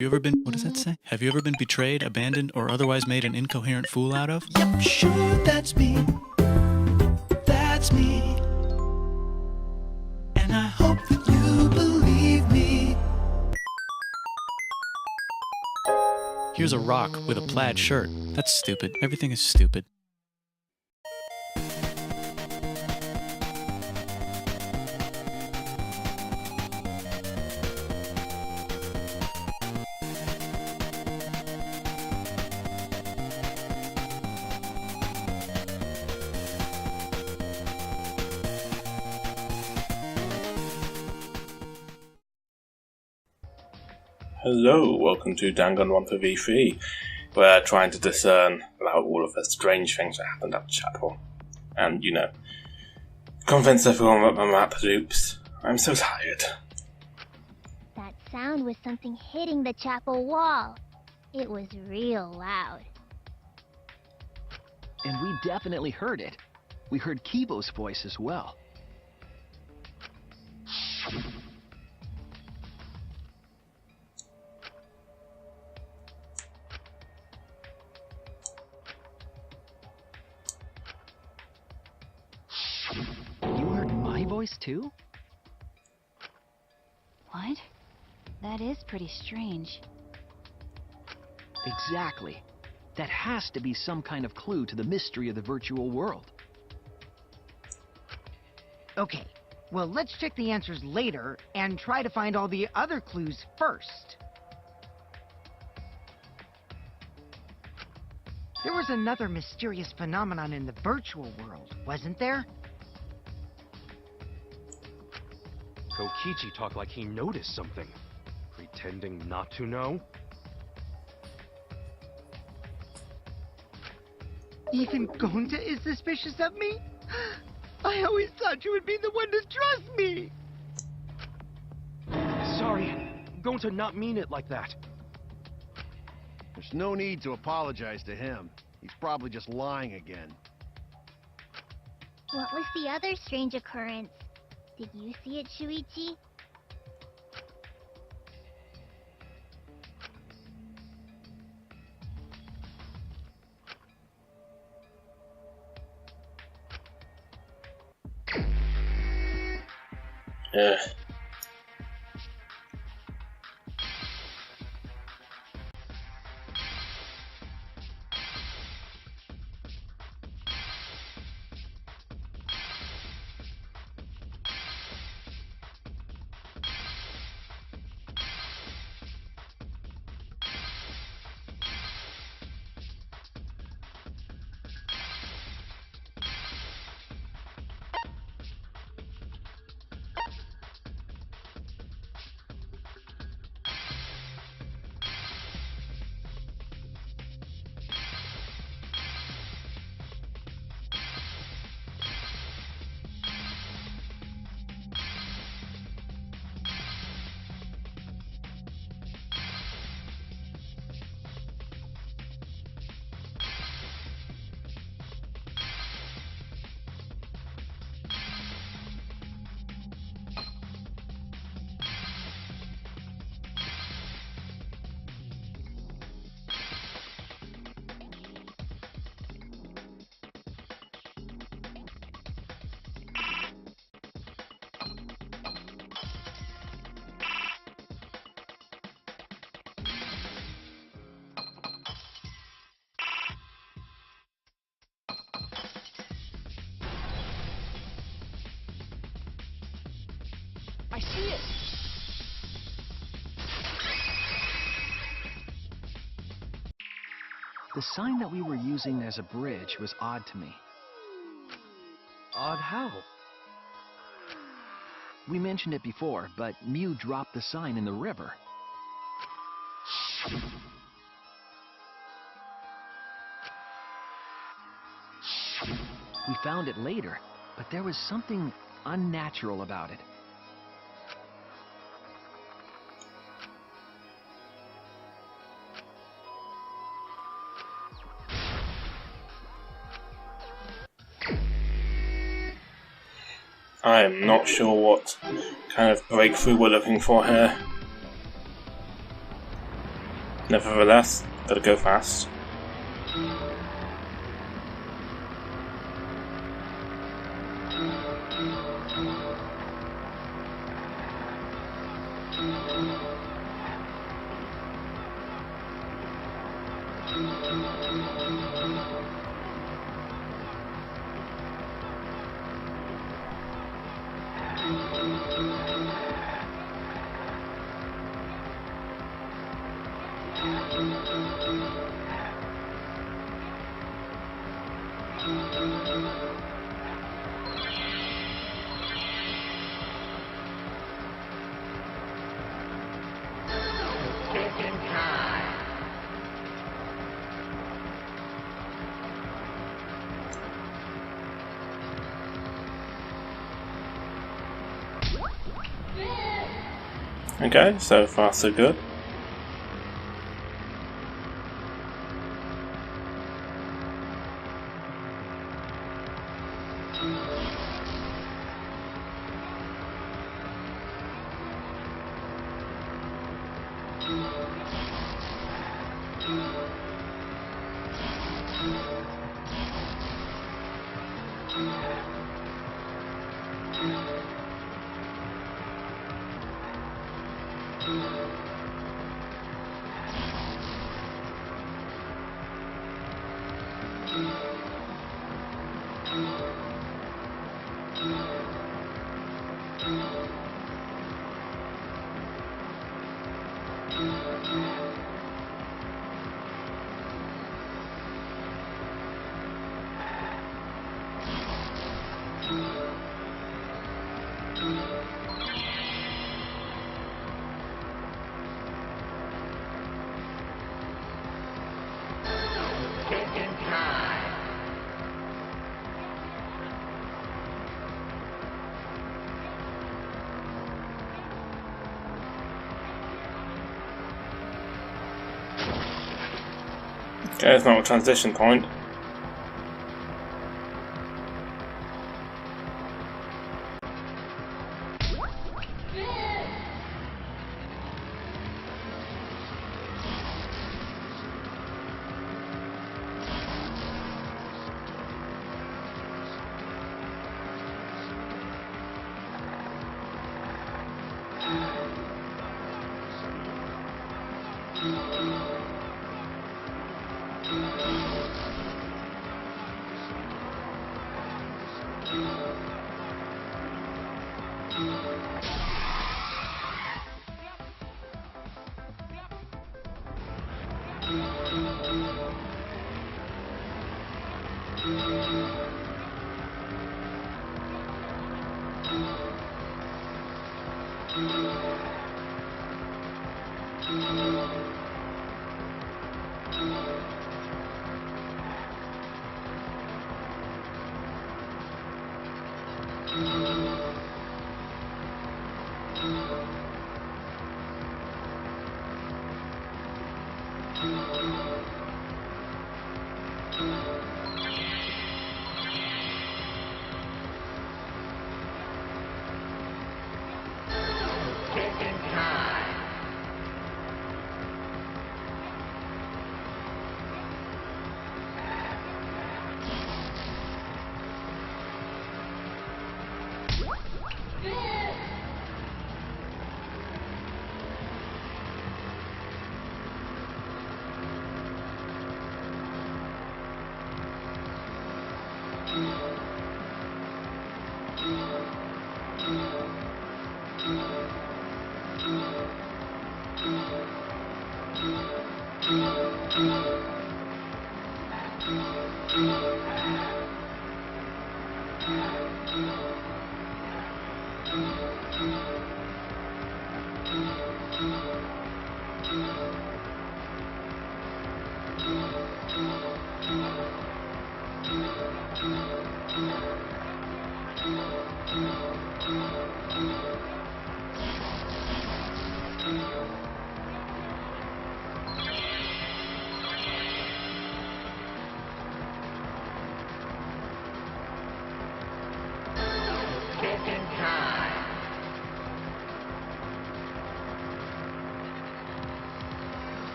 You ever been, what does that say? Have you ever been betrayed, abandoned, or otherwise made an incoherent fool out of? Yep, sure, that's me. That's me. And I hope that you believe me. Here's a rock with a plaid shirt. That's stupid. Everything is stupid. Hello, welcome to Danganronpa V3. We're trying to discern about all of the strange things that happened at the chapel. And, convince everyone that my map loops. I'm so tired. That sound was something hitting the chapel wall. It was real loud. And we definitely heard it. We heard Kibo's voice as well. You heard my voice too? What? That is pretty strange. Exactly. That has to be some kind of clue to the mystery of the virtual world. Okay, well, let's check the answers later and try to find all the other clues first. There was another mysterious phenomenon in the virtual world, wasn't there? Kokichi talked like he noticed something, pretending not to know. Even Gonta is suspicious of me? I always thought you would be the one to trust me! Sorry, I'm going to not mean it like that. There's no need to apologize to him. He's probably just lying again. What was the other strange occurrence? Did you see it, Shuichi? Ugh. I see it! The sign that we were using as a bridge was odd to me. Odd how? We mentioned it before, but Mew dropped the sign in the river. We found it later, but there was something unnatural about it. I am not sure what kind of breakthrough we're looking for here. Nevertheless, gotta go fast. Okay, so far so good. Okay, it's not a transition point.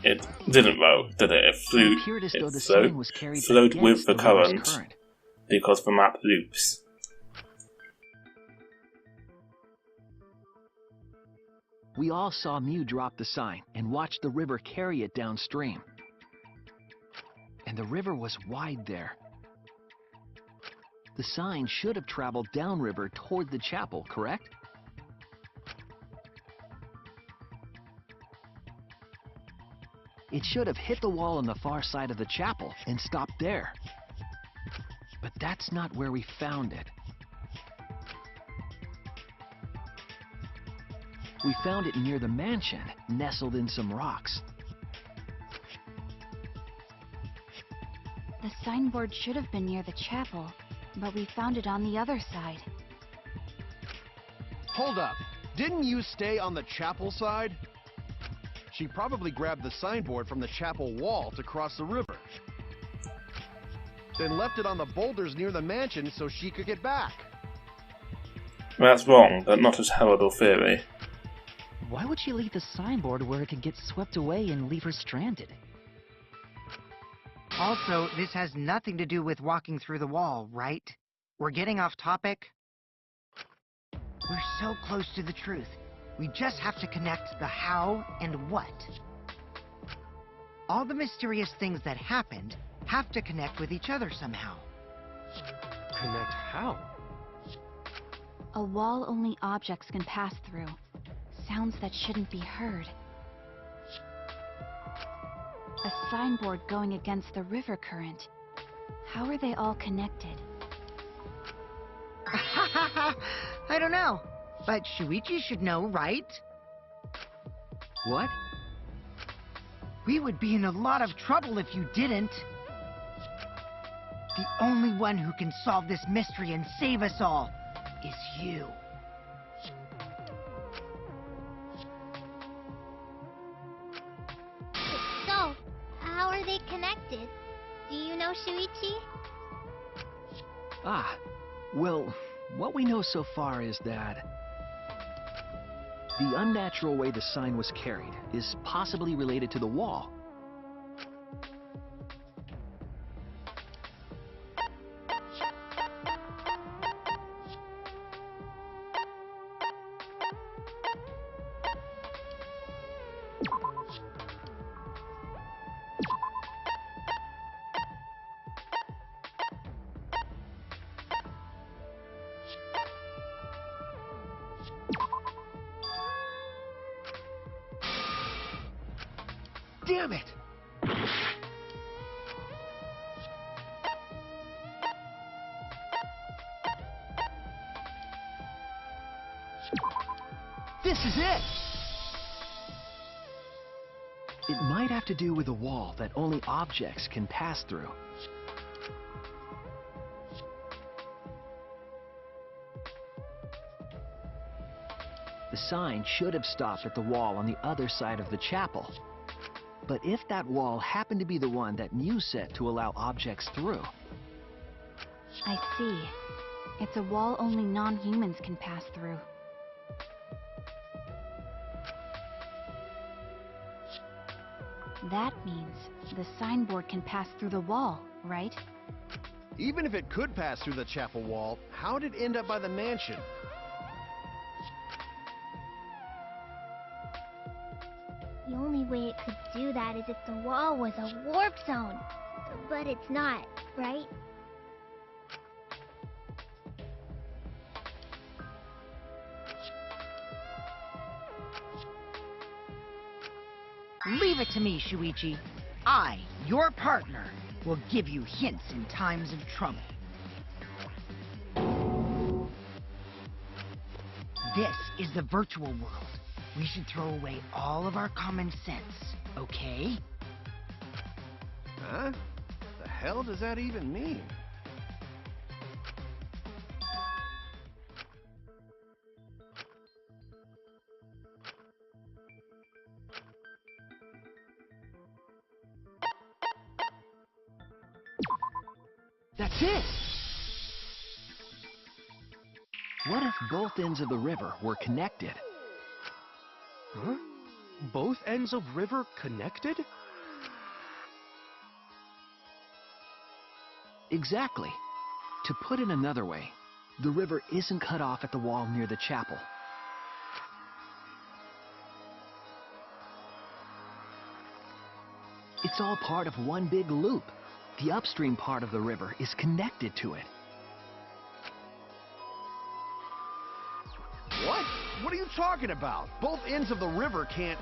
It didn't though, did it? It flew. appeared as though the It sign was carried flowed with against the river's current because the map loops. We all saw Mew drop the sign and watched the river carry it downstream. And the river was wide there. The sign should have traveled downriver toward the chapel, correct? It should have hit the wall on the far side of the chapel and stopped there. But that's not where we found it. We found it near the mansion, nestled in some rocks. The signboard should have been near the chapel, but we found it on the other side. Hold up. Didn't you stay on the chapel side? She probably grabbed the signboard from the chapel wall to cross the river. Then left it on the boulders near the mansion so she could get back. That's wrong, but not a terrible theory. Why would she leave the signboard where it could get swept away and leave her stranded? Also, this has nothing to do with walking through the wall, right? We're getting off topic. We're so close to the truth. We just have to connect the how and what. All the mysterious things that happened have to connect with each other somehow. Connect how? A wall only objects can pass through. Sounds that shouldn't be heard. A signboard going against the river current. How are they all connected? I don't know. But Shuichi should know, right? What? We would be in a lot of trouble if you didn't. The only one who can solve this mystery and save us all is you. So, how are they connected? Do you know, Shuichi? Ah, well, what we know so far is that the unnatural way the sign was carried is possibly related to the wall. Damn it! This is it! It might have to do with a wall that only objects can pass through. The sign should have stopped at the wall on the other side of the chapel. But if that wall happened to be the one that Mew set to allow objects through... I see. It's a wall only non-humans can pass through. That means the signboard can pass through the wall, right? Even if it could pass through the chapel wall, how did it end up by the mansion? The only way it could do that is if the wall was a warp zone. But it's not, right? Leave it to me, Shuichi. I, your partner, will give you hints in times of trouble. This is the virtual world. We should throw away all of our common sense, okay? Huh? The hell does that even mean? That's it! What if both ends of the river were connected? Huh? both ends of river connected? Exactly. To put it another way, the river isn't cut off at the wall near the chapel. It's all part of one big loop. The upstream part of the river is connected to it. What? What are you talking about? Both ends of the river can't...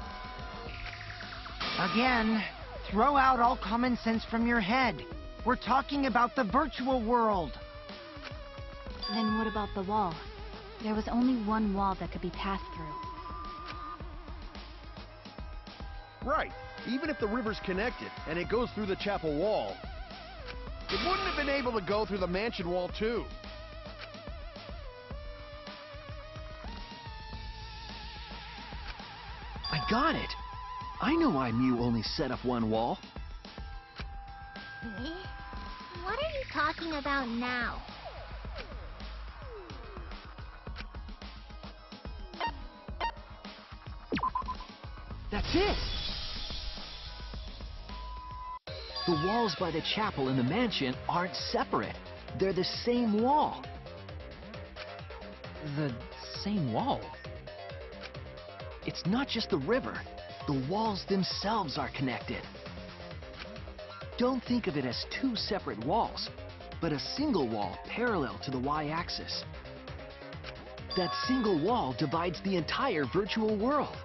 Again, throw out all common sense from your head. We're talking about the virtual world. Then what about the wall? There was only one wall that could be passed through. Right. Even if the river's connected and it goes through the chapel wall, it wouldn't have been able to go through the mansion wall too. I got it. I know why Mew only set up one wall. Eh? What are you talking about now? That's it! The walls by the chapel and the mansion aren't separate. They're the same wall. The same wall? It's not just the river. The walls themselves are connected. Don't think of it as two separate walls, but a single wall parallel to the y-axis. That single wall divides the entire virtual world.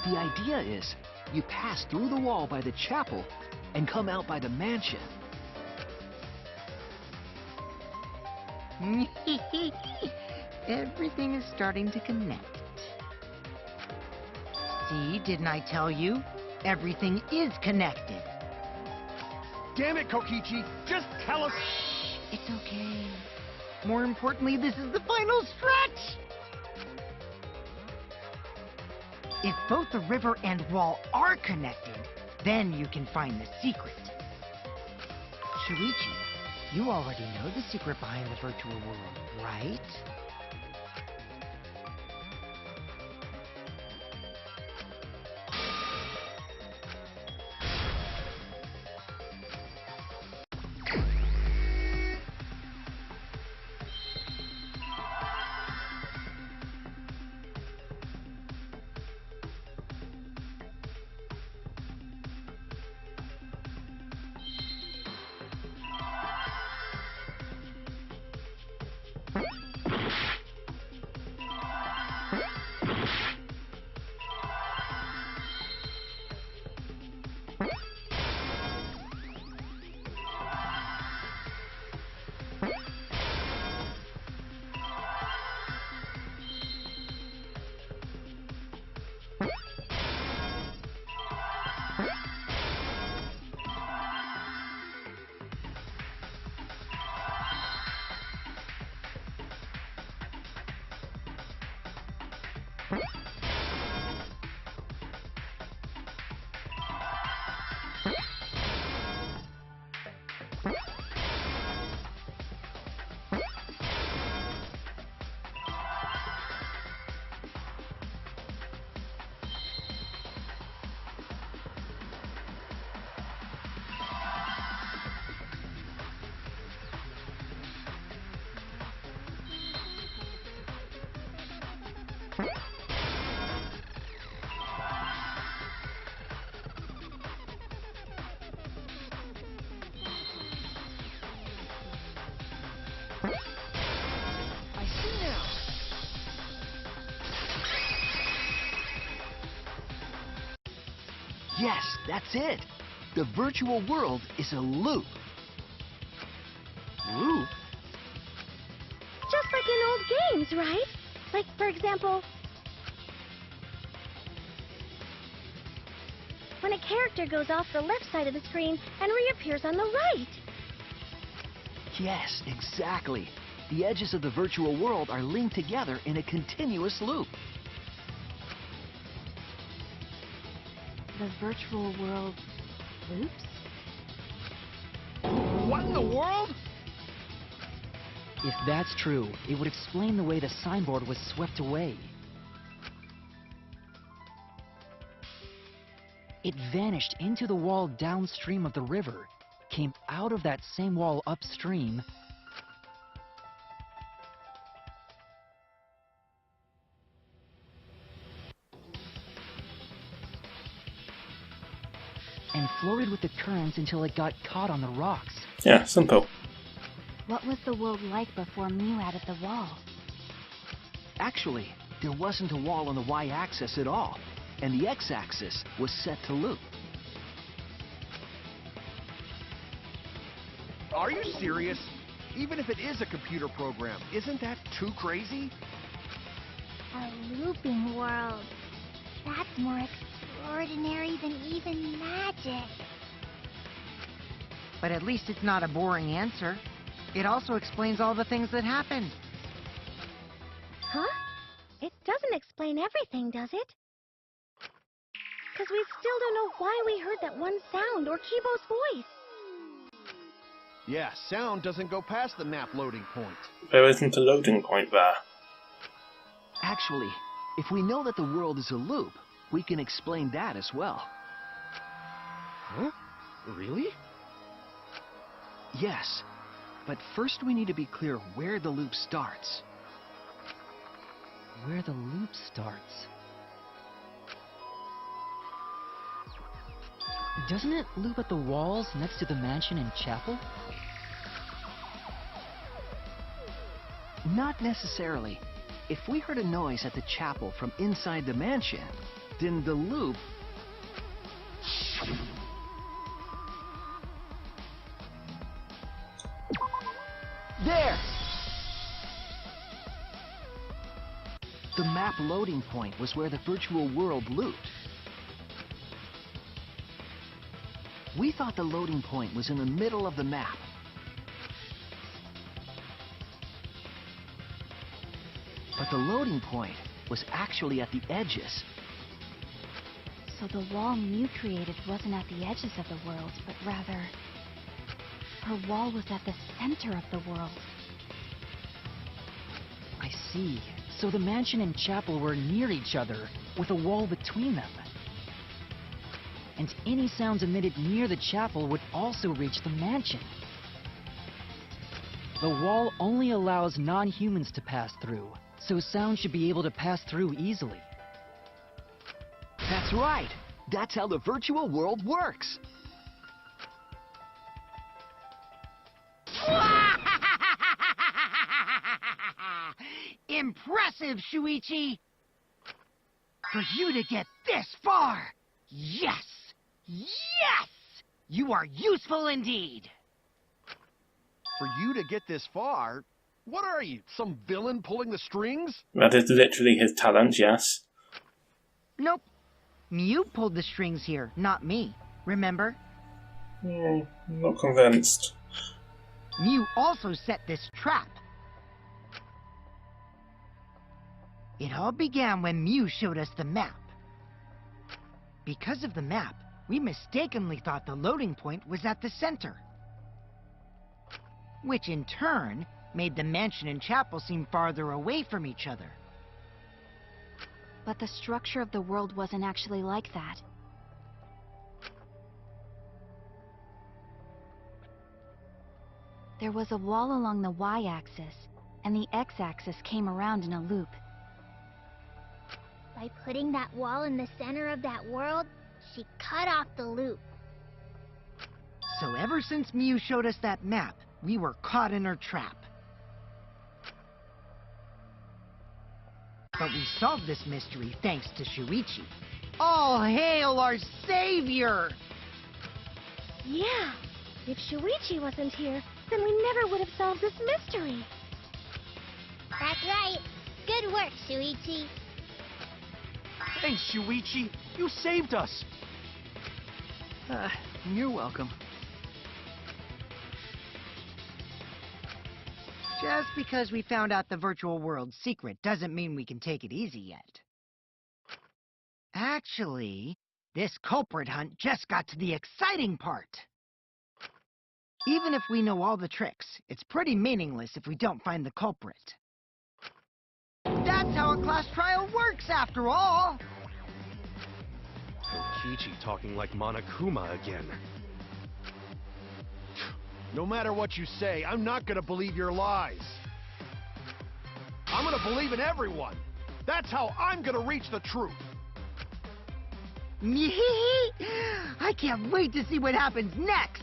The idea is, you pass through the wall by the chapel and come out by the mansion. Everything is starting to connect. See, didn't I tell you? Everything is connected. Damn it, Kokichi! Just tell us... It's okay. More importantly, this is the final stretch! If both the river and wall are connected, then you can find the secret. Shuichi, you already know the secret behind the virtual world, right? I see now. Yes, that's it. The virtual world is a loop. Loop? Just like in old games, right? Like, for example, when a character goes off the left side of the screen and reappears on the right. Yes, exactly. The edges of the virtual world are linked together in a continuous loop. The virtual world loops? What in the world? If that's true, it would explain the way the signboard was swept away. It vanished into the wall downstream of the river, came out of that same wall upstream, and floated with the currents until it got caught on the rocks. Yeah, simple. What was the world like before Mew added the wall? Actually, there wasn't a wall on the y-axis at all, and the x-axis was set to loop. Are you serious? Even if it is a computer program, isn't that too crazy? A looping world. That's more extraordinary than even magic. But at least it's not a boring answer. It also explains all the things that happened. Huh? It doesn't explain everything, does it? Because we still don't know why we heard that one sound or Kibo's voice. Yeah, sound doesn't go past the map loading point. There isn't a loading point there. Actually, if we know that the world is a loop, we can explain that as well. Huh? Really? Yes, but first we need to be clear where the loop starts. Where the loop starts. Doesn't it loop at the walls next to the mansion and chapel? Not necessarily. If we heard a noise at the chapel from inside the mansion, then the loop... There! The map loading point was where the virtual world looped. We thought the loading point was in the middle of the map. But the loading point was actually at the edges. So the wall Mew created wasn't at the edges of the world, but rather... her wall was at the center of the world. I see. So the mansion and chapel were near each other, with a wall between them. And any sounds emitted near the chapel would also reach the mansion. The wall only allows non-humans to pass through, so sound should be able to pass through easily. That's right! That's how the virtual world works! Impressive, Shuichi! For you to get this far! Yes! Yes! You are useful indeed! For you to get this far? What are you, some villain pulling the strings? That is literally his talent, yes. Nope. Mew pulled the strings here, not me. Remember? I'm not convinced. Mew also set this trap. It all began when Mew showed us the map. Because of the map, we mistakenly thought the loading point was at the center. Which in turn made the mansion and chapel seem farther away from each other. But the structure of the world wasn't actually like that. There was a wall along the y-axis, and the x-axis came around in a loop. By putting that wall in the center of that world, she cut off the loop. So ever since Mew showed us that map, we were caught in her trap. But we solved this mystery thanks to Shuichi. All hail our savior! Yeah, if Shuichi wasn't here, then we never would have solved this mystery. That's right. Good work, Shuichi. Thanks, Shuichi. You saved us. You're welcome. Just because we found out the virtual world's secret doesn't mean we can take it easy yet. Actually, this culprit hunt just got to the exciting part. Even if we know all the tricks, it's pretty meaningless if we don't find the culprit. That's how a class trial works, after all! Kokichi talking like Monokuma again. No matter what you say, I'm not gonna believe your lies. I'm gonna believe in everyone. That's how I'm gonna reach the truth. I can't wait to see what happens next!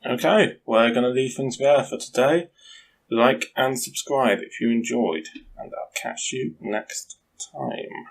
Okay, we're going to leave things there for today. Like and subscribe if you enjoyed, and I'll catch you next time.